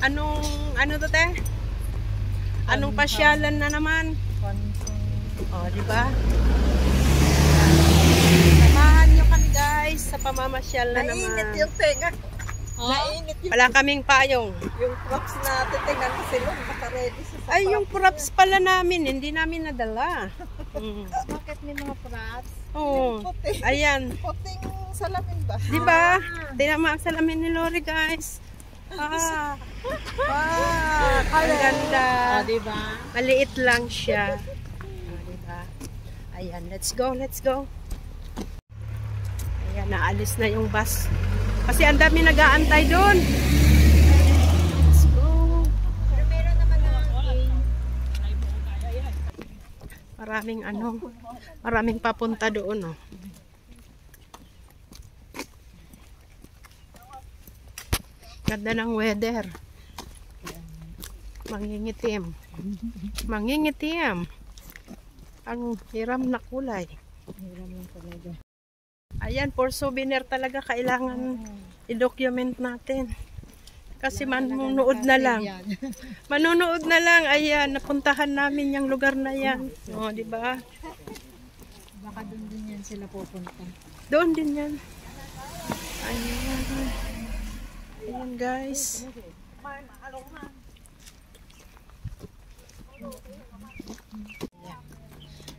ano to te? Anong pasyalan na naman? Oh, di ba? Samahan nyo kami guys sa pamamasyal na naman. Nainit yung tenga. Nainit yung... Wala kaming payong. Yung props natin, tingnan ko sila, naka-ready sa Ay, yung props pala namin, hindi namin nadala. Bakit may mga props? Oo. Ayan. Puting salamin ba? Di ba? Tinama ang salamin ni Lori guys. Ang ganda. Di ba? Maliit lang siya. Diba? Ayan, let's go, let's go. Ayan, naalis na yung bus. Kasi ang dami nag-aantay doon. Let's go. Pero meron naman na maraming papunta doon, oh. Ganda ng weather. Mangingitim. Mangingitim. Ang hiram na kulay. Hiram lang talaga. Ayan, for souvenir talaga kailangan i-document natin. Kasi manunood na lang. Manunood na lang. Ayan, napuntahan namin yung lugar na yan. O, di ba? Baka doon din yan sila pupunta. Doon din yan. Ayan. Ayan, guys.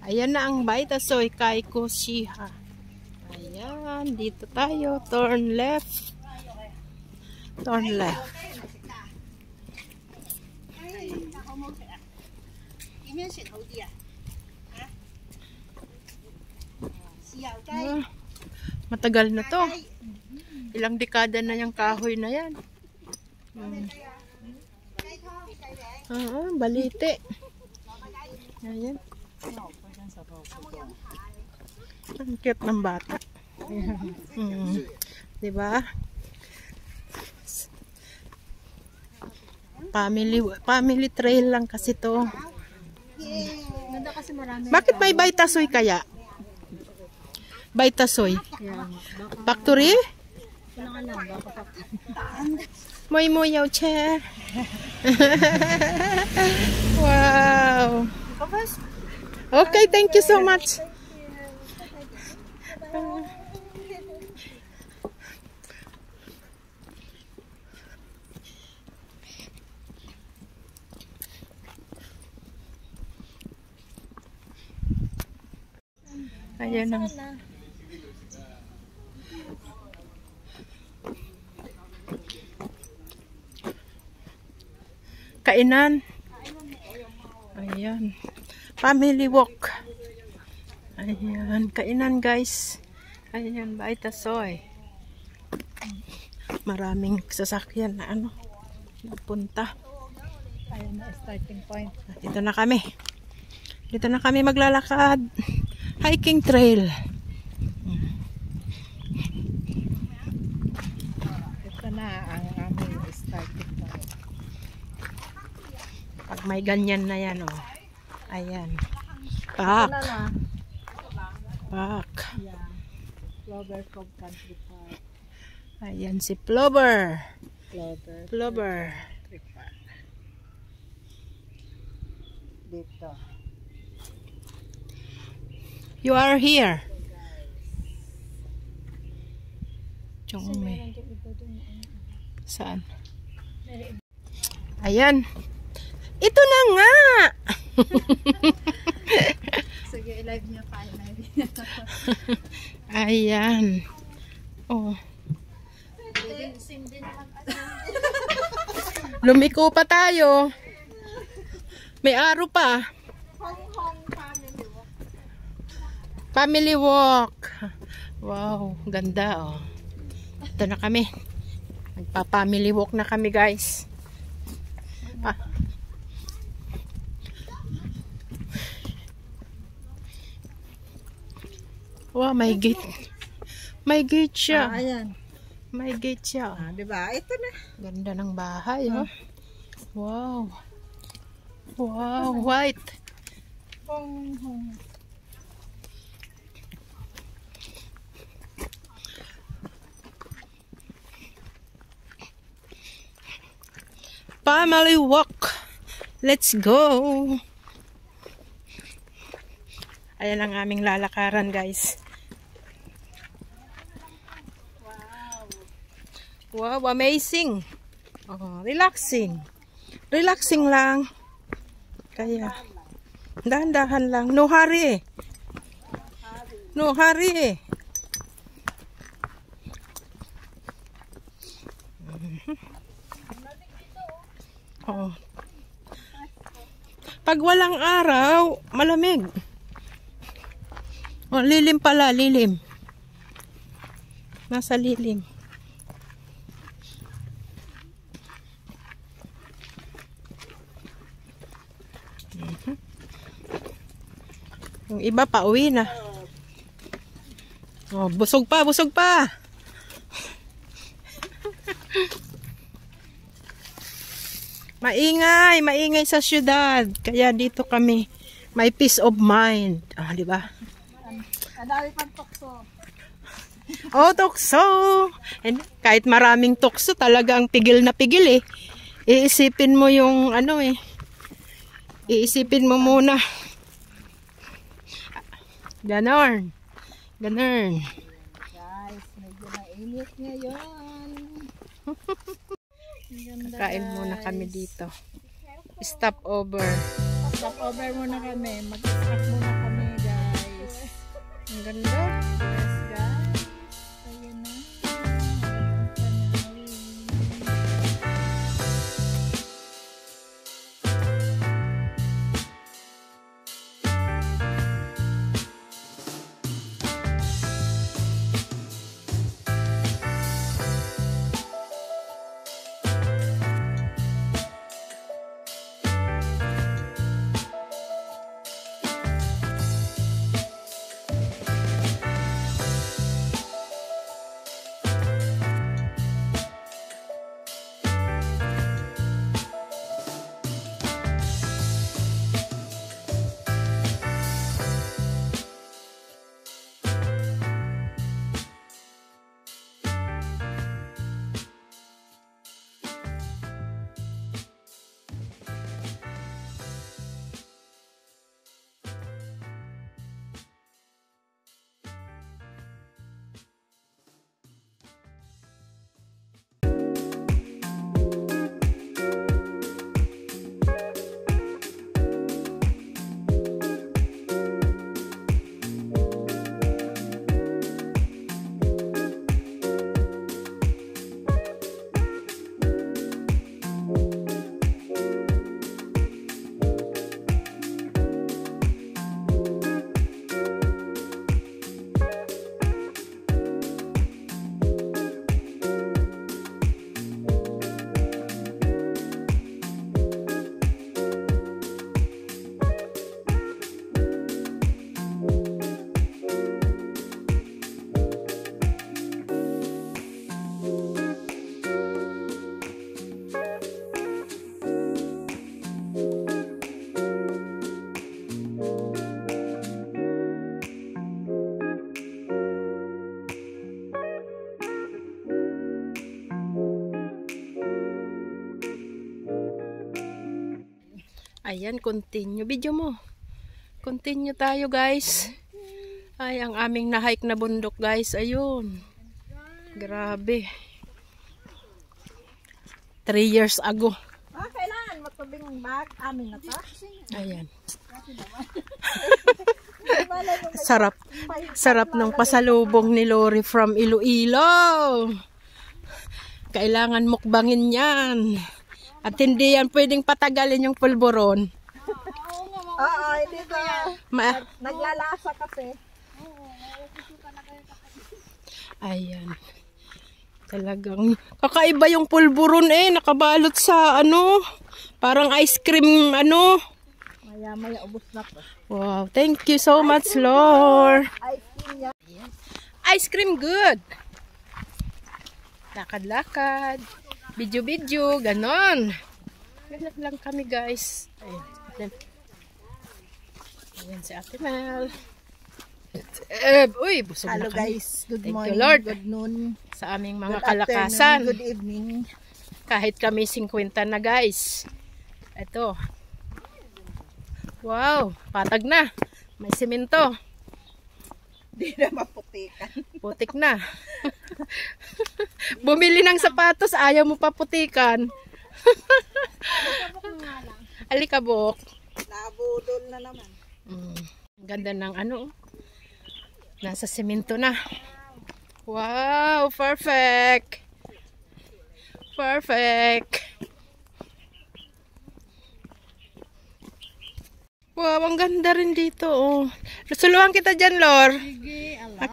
Ayan na ang Baitasoy Kaiko Shiha. Ayan, dito tayo. Turn left. Turn left. Matagal na to. Ilang dekada na yung kahoy na yan. Balite. Ayan. Ang cute ng bata. Diba? Family trail lang kasi to. Ganda kasi marami. Bakit may Baitasoy kaya? Baitasoy? Factory? Moy moyaw che. Wow. Okay, thank you so much. Ayan ang kainan. Ayan. Family walk. Ayan. Kainan guys. Ayan. Baitasoy. Maraming sasakyan na napunta. Ayan na starting point. Dito na kami. Dito na kami maglalakad. Hiking trail. Ito na ang aming starting point. Pag may ganyan na yan, oh. Ayan. Park. Park. Yeah. Plover Cove Country Park. Ayan si Plover. Plover. Dito. You are here. Chongme. Saan? Ayan. Ito na nga. Sige, i-live niya pa. Ayan. Oh. Lumiko pa tayo. May araw pa. Family walk. Wow, ganda oh. Ito na kami. Magpa-family walk na kami, guys. Wow, may gate. May gate siya. Ayan. May gate siya. Diba? Ito na. Ganda ng bahay, oh. Wow. Wow, white. family walk. Let's go. Ayan ang aming lalakaran, guys. Wow, amazing. Oh, relaxing. Relaxing lang. Kaya, dahan-dahan lang. No hurry. No hurry. Oh. Pag walang araw, malamig. Oh, lilim pala, lilim. Nasa lilim. Yung iba pa uwi na. Oh, busog pa, busog pa. Maingay, maingay sa syudad. Kaya dito kami may peace of mind. Ah, di ba? Adami pang tukso. Oh, tukso. And kahit maraming tukso, talagang pigil na pigil eh. Iisipin mo yung ano eh. Iisipin mo muna. Ganon. Ganon. Guys, medyo mainit ngayon. Kain muna kami dito. Stop over. Stop over muna kami. Mag-stop muna kami, guys. Ang ganda. Yes, guys. Ayan na. Ayan, continue. Video mo. Continue tayo, guys. Ay, ang aming na-hike na bundok, guys. Ayun. Grabe. 3 years ago. Ah, kailangan matubing bag. Amin na to. Ayan. Sarap. Sarap ng pasalubong ni Lori from Iloilo. Kailangan mukbangin yan. At hindi yan pwedeng patagalin yung pulburon. Oo, hindi ka. Naglalasa kasi. Ayan. Talagang kakaiba yung pulburon eh. Nakabalot sa ano. Parang ice cream ano. Maya-maya ubos na po. Wow. Thank you so much, Lord. Ice cream yan. Ice cream good. Lakad-lakad. Video-video. Ganon. Ganon lang kami, guys. Ayan. Ayan si Ate Mel. Uy, busog Hello na kami. guys, good Thank morning, you, Lord. good noon, Sa aming mga good kalakasan. afternoon, good evening. Kahit kami 50 na guys. Ito. Wow, patag na. May simento. Di na maputikan. Putik na. Bumili ng sapatos, ayaw mo pa putikan. Alikabok. Nabudol na naman. Ganda ng ano. Nasa simento na. Wow, perfect. Perfect. Wow, ang ganda rin dito. Oh. Suluhan kita dyan, Lor. Sige, ala.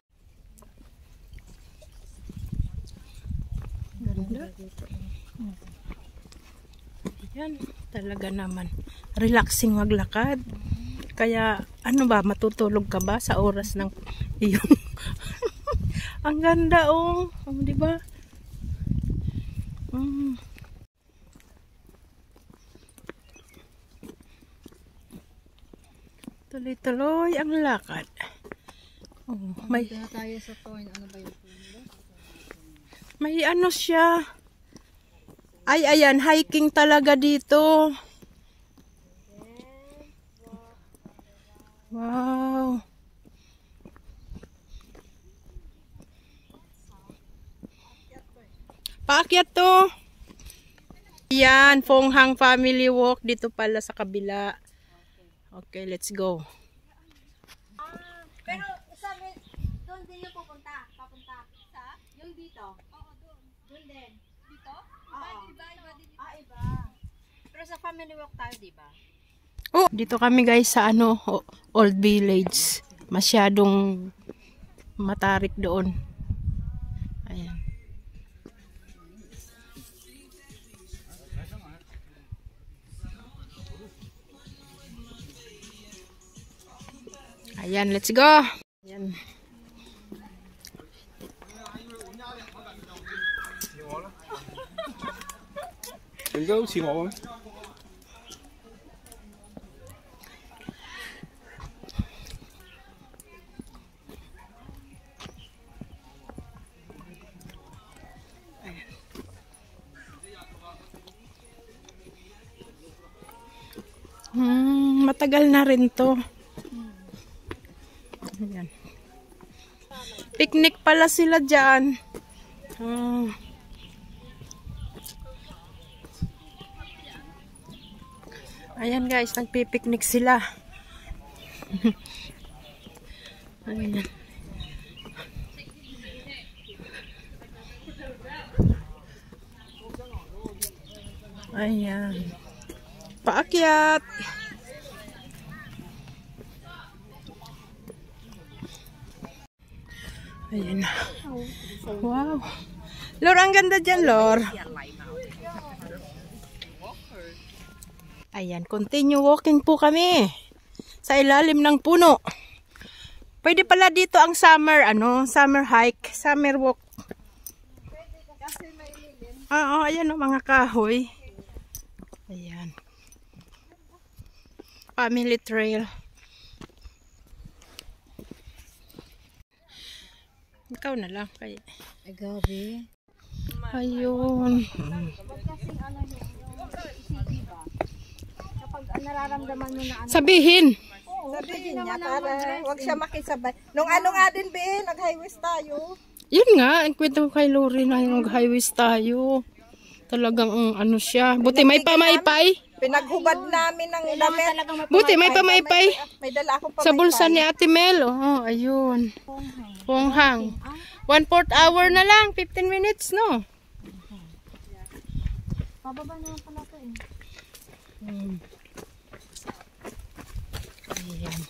Ganda. Yan, talaga naman. Relaxing maglakad. Kaya, ano ba, matutulog ka ba sa oras ng iyong... Ang ganda, oh. Oh, di ba? Tuloy-tuloy ang lakad. Oh, may Dito na tayo sa point. Ano ba yung point? may ano siya. Ay, ayan, hiking talaga dito. Wow. Paakyat to. Yan, Fonghang Family Walk. Dito pala sa kabila. Okay, let's go. Pero sabi, doon din yung pupunta. Papunta sa? Yung dito? Oo, doon. Doon din. Dito? Iba din. Iba. Pero sa family walk tayo, di ba? Oh, dito kami guys sa ano, Old Village. Masyadong matarik doon. Ayan. Ayan, let's go. Ayan.應該好似我咁。Matagal na rin to. Ayan. Picnic pala sila dyan. Ayan guys, nagpipiknik sila. Ayan. Ayan. Paakyat. Ayan. Wow. Lor, ang ganda dyan, Lor. Ayan, continue walking po kami sa ilalim ng puno. Pwede pala dito ang summer, summer hike, summer walk. Oo, ayan o, mga kahoy. Ayan. Family trail. Ikaw na lang kaya. Ay, gabi. Ayun. Kasing ano yung ECG ba? Kapag nararamdaman mo na ano. Sabihin. Sabihin niya para huwag siya makisabay. Nung ano nga din, Be, nag-highways tayo. Yun nga, ang kwento ko kay Lori na yung highways tayo. Talagang ano siya. Buti may pamaypay. Pinaghubad namin ng damit. Buti may pamaypay. May dala akong Sa bulsa ni Ate Mel. Oh, ayun. Fonghang. 1/4 hour na lang. 15 minutes, no? Pababa na lang pala ito eh. Ayan.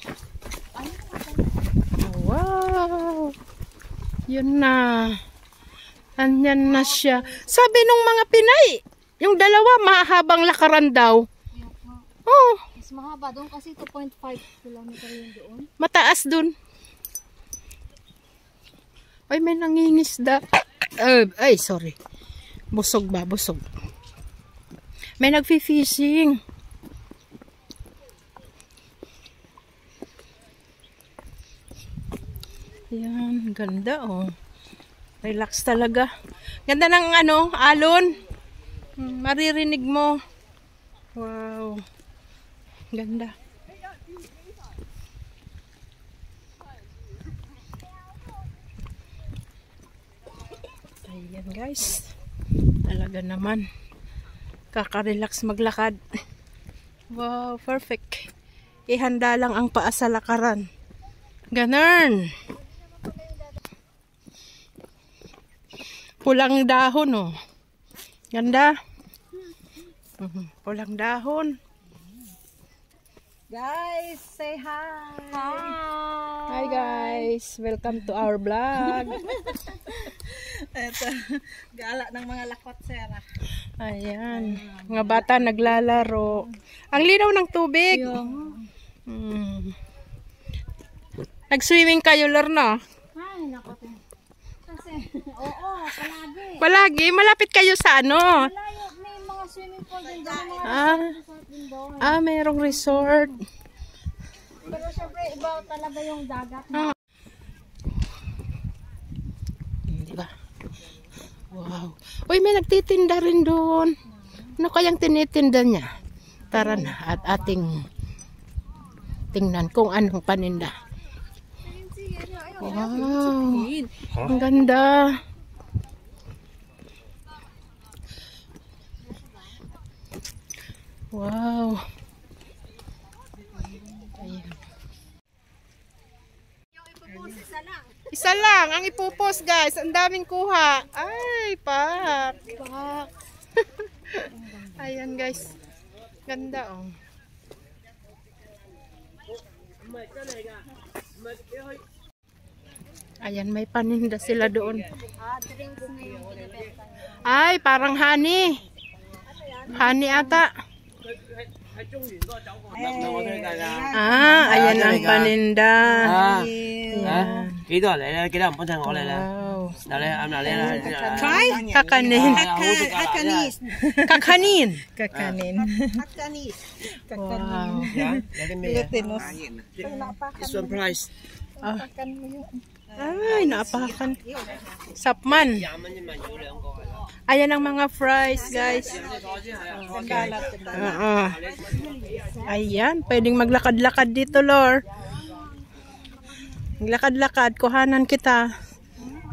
Oh, wow. Yun na. Andyan na siya. Sabi nung mga Pinay, yung dalawa mahabang lakaran daw. Oh, Mas mahaba doon kasi 2.5 kilometer yun doon. mataas dun. Ay, may nangingisda. Ay, sorry. Busog ba? Busog. May nagfi-fishing. Yan, ganda oh. Relax talaga. Ganda ng alon. Maririnig mo. Wow. Ganda. Ayan guys. Talaga naman. Kaka-relax maglakad. Wow, perfect. Ihanda lang ang paa sa lakaran. Ganun. Pulang dahon, oh. Ganda. Pulang dahon. Guys, say hi. Hi guys. Welcome to our vlog. Ito, gala ng mga lakot, Sarah. Ayan. Mga bata naglalaro. Ang linaw ng tubig. Nag-swimming kayo, Lorna? Ay, naku. Kasi, oo, palagi. Palagi? Malapit kayo sa ano? Malayo, may mga swimming pool din dyan. Merong resort. Pero syempre, iba talaga yung dagat. Diba? Wow. Uy, may nagtitinda rin doon. Ano kayang tinitinda niya? Tara na at ating tingnan kung anong paninda. Wow. Ang ganda. Wow. Ayan. Isa lang ang ipupos, guys. Ang daming kuha. Ay, pak. Ayan, guys. Ganda, oh. Ayan, may paninda sila doon. Drinks na yung binibenta. Ay, parang honey. Honey ata. Ayan ang paninda.幾多嚟咧？幾多人幫襯我嚟咧？ Wow. 嗱你啱嗱你啦。 Try? Kakanin. Kakanis. Kakanin. Kakanin. Kakanis. Wow.有啲咩啊 Glutinous.？This one price Ay, naapakan. Sapman. 20蚊啫嘛，要兩個係咯。 Ayan ang mga fries, guys. Ayan, pwedeng maglakad-lakad dito, Lor. Maglakad-lakad, kuhanan kita.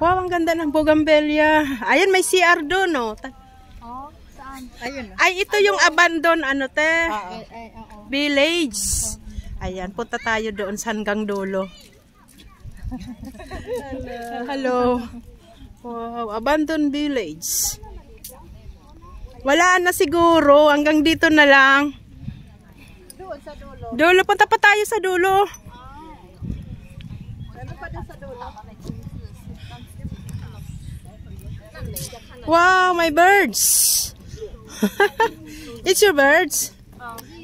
Wow, ang ganda ng bougainvillea. Ayan, may CR doon, oh. Saan? Ayun. Ay, ito yung abandon, ano, te? Oo. Village. Ayan, punta tayo doon sa hanggang dulo. Hello. Wow, abandoned village. Wala na siguro, hanggang dito na lang. Doon sa dulo. Dulo, punta pa tayo sa dulo. Ano pa doon sa dulo? Wow, my birds. It's your birds?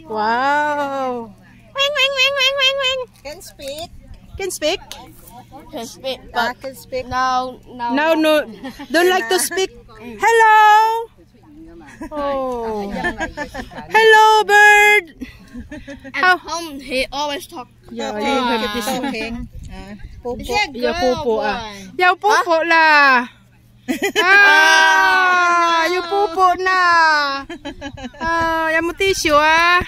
Wow. Wing, wing, wing, wing, wing, wing. Can speak. Can speak? Can speak, Can speak. now. No, no. Don't like to speak. Hello. Oh. Hello, bird. At home, he always talk. Yeah, you have this. Talking. Pupo. Yaw pupo ah. Yaw pupo la. Yaw pupo na. Yaw mo tissue ah.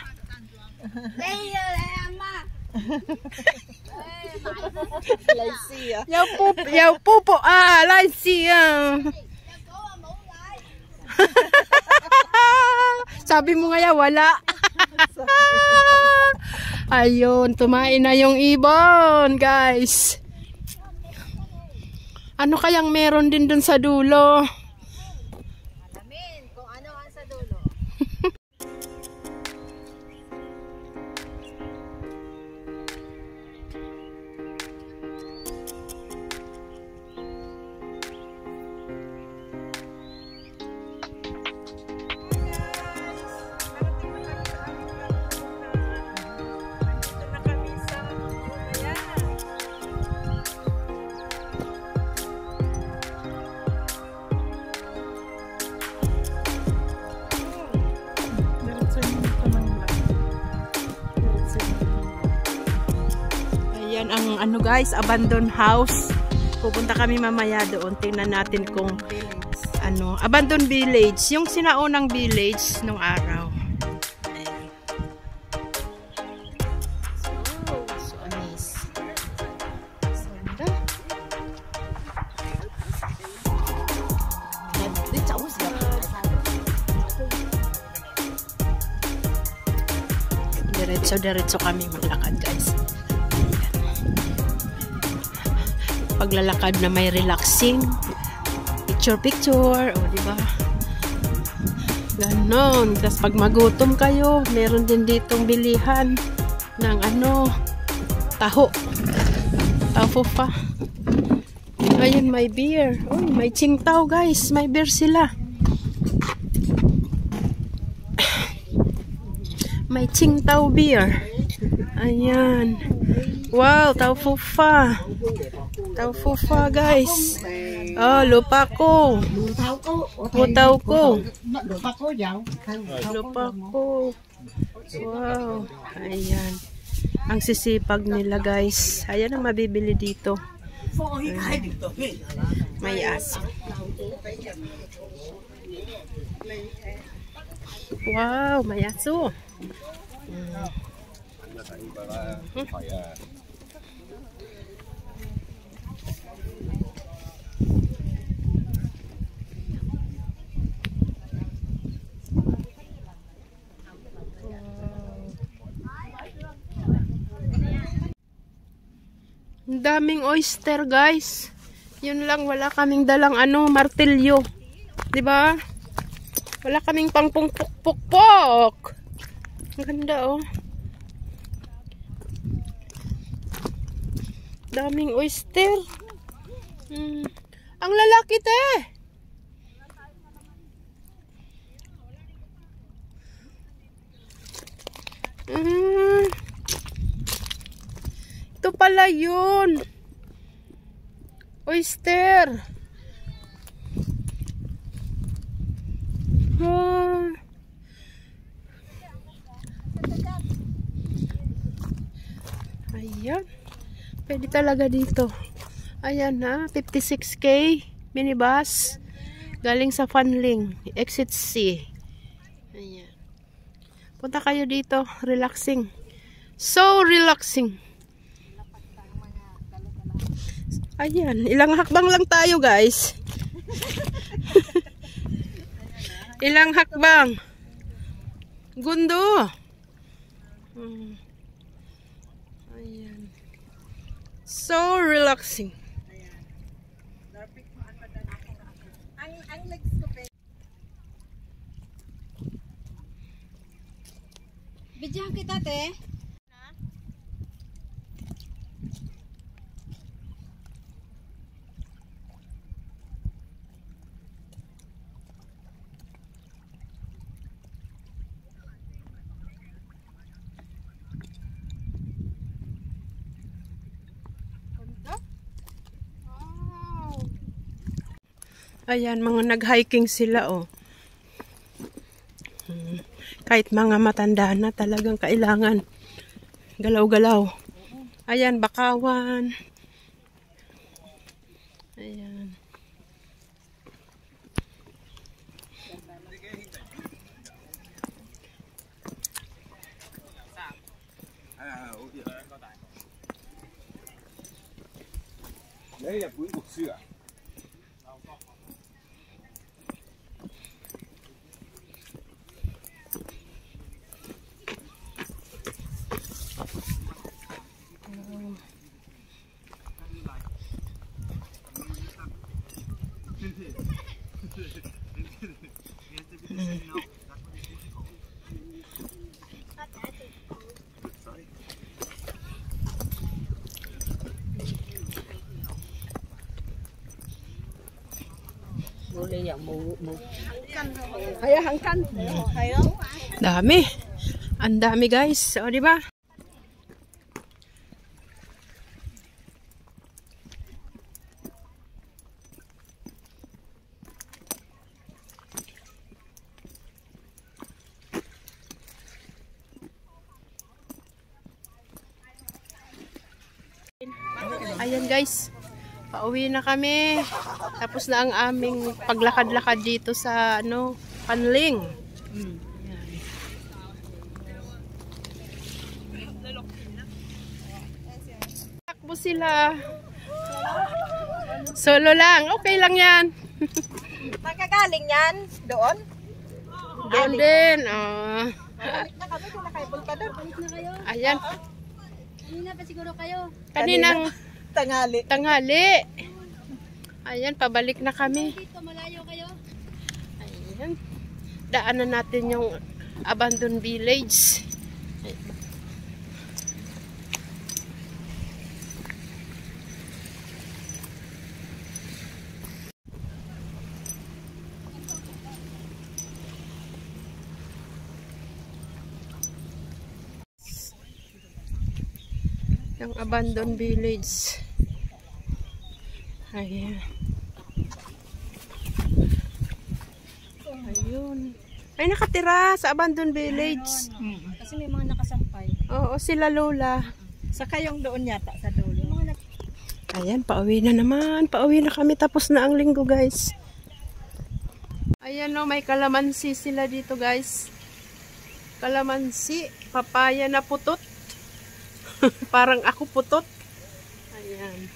Lazy. Yaw pupo ah. Lazy ah. Sabi mo nga wala. Ayun, tumain na yung ibon, guys. Ano kayang meron din dun sa dulo? Amin, kung ano ang sa dulo. Ayan ang ano guys, abandoned house. Pupunta kami mamaya doon. Tingnan natin kung ano, abandoned village. Yung sinaunang village nung araw. Ayan. So nice. Ganda. Diretso kami maglakad, guys. Paglalakad na may relaxing picture, o diba? Ganon. Tapos pag magutom kayo, meron din ditong bilihan ng ano, taho. Taho pa. Ayun, may beer. Uy, may Tsingtao, guys. May beer sila. May Tsingtao beer. Ayan. Wow, taufufa. Taufufa, guys. Oh, lupa ko. Lutaw ko. Lupa ko. Wow. Ayan. Ang sisipag nila, guys. Ayan ang mabibili dito. May aso. Wow, may aso. Ang daming oyster, guys. Yun lang, wala kaming dalang ano, martilyo. 'Di ba? Wala kaming pangpukpukpok. Ang ganda, oh. Daming oyster. Ang lalaki, te. Ito pala yun. Oyster. Ayan. Pwede talaga dito. Ayan na. 56K. Minibus. Galing sa Fanling. Exit C. Ayan. Punta kayo dito. Relaxing. So relaxing. Ayan. Ilang hakbang lang tayo, guys. Ilang hakbang. Gundo. Ayan. So relaxing. Ang legs ko, Bidyahan kita, te. Ayan, mga nag-hiking sila, oh. Kahit mga matanda na, talagang kailangan galaw-galaw. Ayan, bakawan. Ayan. Đấy là cuốn cuộc xưa. Dami. Ang dami, guys. O, di ba? Ayan, guys. Pauwi na kami. Tapos na ang aming paglakad-lakad dito sa ano, Panling. Takbo sila. Solo lang. Okay lang yan. Magkagaling yan doon. Doon din. Balik na kami kung nakaipunta doon. Balik na kayo. Ayan. Kanina pa siguro kayo. Kaninang Tangali. tanghali. Ayan, pabalik na kami. Dito, malayo kayo. Ayan. Daanan natin yung abandoned village. Yung abandoned village. Ayan. Ayun. Ay, nakatira sa abandoned village. Kasi may mga nakasampay. Oo, sila Lola. Saka yung doon yata sa dulo. Ayan, pauwi na naman. Pauwi na kami. Tapos na ang linggo, guys. Ayan, no, may kalamansi sila dito, guys. Kalamansi. Papaya na putot. Parang ako putot. Ayan.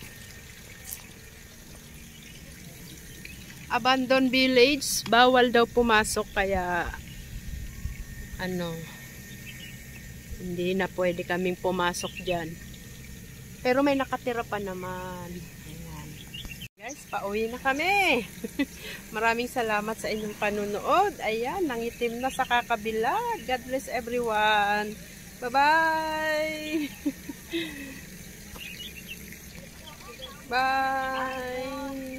Abandoned village. Bawal daw pumasok. Kaya, ano, hindi na pwede kaming pumasok dyan. Pero may nakatira pa naman. Ayan. Guys, pauwi na kami. Maraming salamat sa inyong panunood. Ayan, nangitim na sa kakabila. God bless everyone. Bye-bye. Bye.